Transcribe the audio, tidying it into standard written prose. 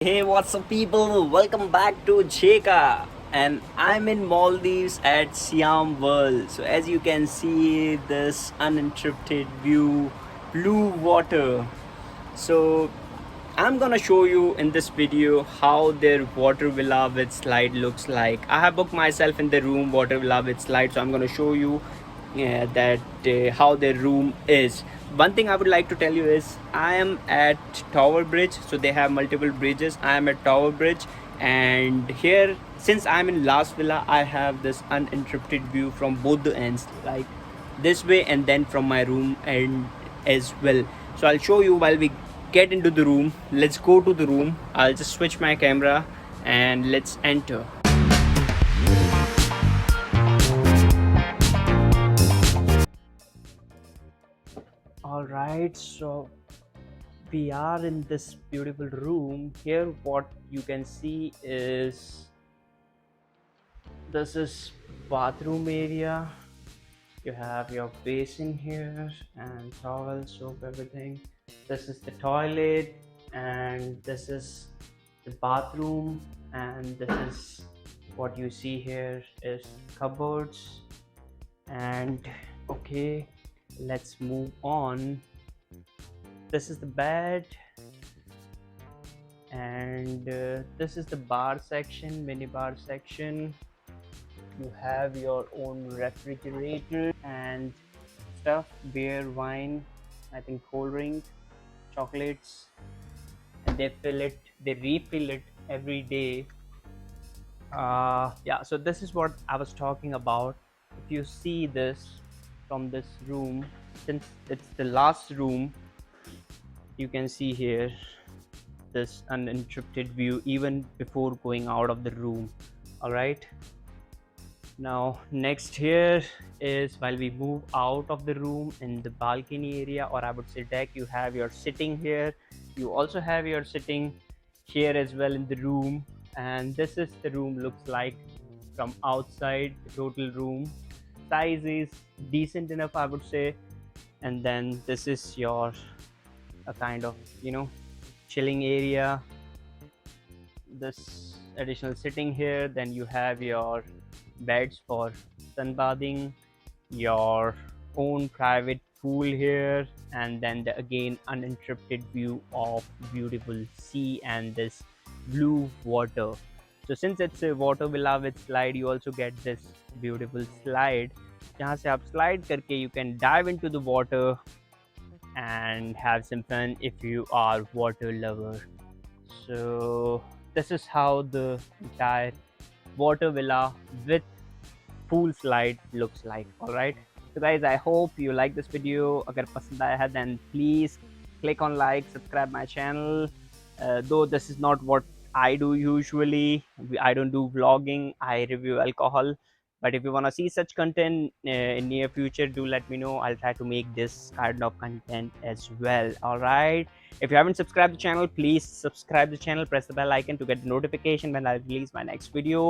Hey, what's up, people? Welcome back to Jheka, and I'm in Maldives at Siyam World. So, as you can see, this uninterrupted view, blue water. So, I'm gonna show you in this video how their water villa with slide looks like. I have booked myself in the room water villa with slide, so I'm gonna show you that how their room is. One thing I would like to tell you is I am at Tower Bridge, so they have multiple bridges. I am at Tower Bridge, and here, since I'm in last villa, I have this uninterrupted view from both the ends, like this way and then from my room and as well. So I'll show you while we get into the room. Let's go to the room. I'll just switch my camera and let's enter. All right, so we are in this beautiful room. Here what you can see is this is bathroom area. You have your basin here and towel, soap, everything. This is the toilet, and this is the bathroom, and this is what you see here is cupboards. And okay, let's move on. This is the bed, and this is the bar section, mini bar section. You have your own refrigerator and stuff, beer, wine, I think cold drink, chocolates, and they refill it every day. Yeah, so this is what I was talking about. If you see this from this room, since it's the last room, you can see here this uninterrupted view even before going out of the room. All right, now next here is, while we move out of the room, in the balcony area, or I would say deck, you have your sitting here. You also have your sitting here as well in the room, and this is the room looks like from outside. The total room size is decent enough, I would say. And then this is your a kind of chilling area, this additional sitting here. Then you have your beds for sunbathing, your own private pool here, and then the again uninterrupted view of beautiful sea and this blue water. So since it's a water villa with slide, you also get this beautiful slide जहाँ से आप slide करके you can dive into the water and have some fun if you are water lover. So this is how the entire water villa with pool slide looks like. All right, so guys, I hope you like this video. Agar pasand aaya hai, then please click on like, subscribe my channel. Though this is not what I do usually, I don't do vlogging, I review alcohol. But if you want to see such content in near future, do let me know. I'll try to make this kind of content as well. All right, if you haven't subscribed the channel, please subscribe the channel, press the bell icon to get the notification when I release my next video.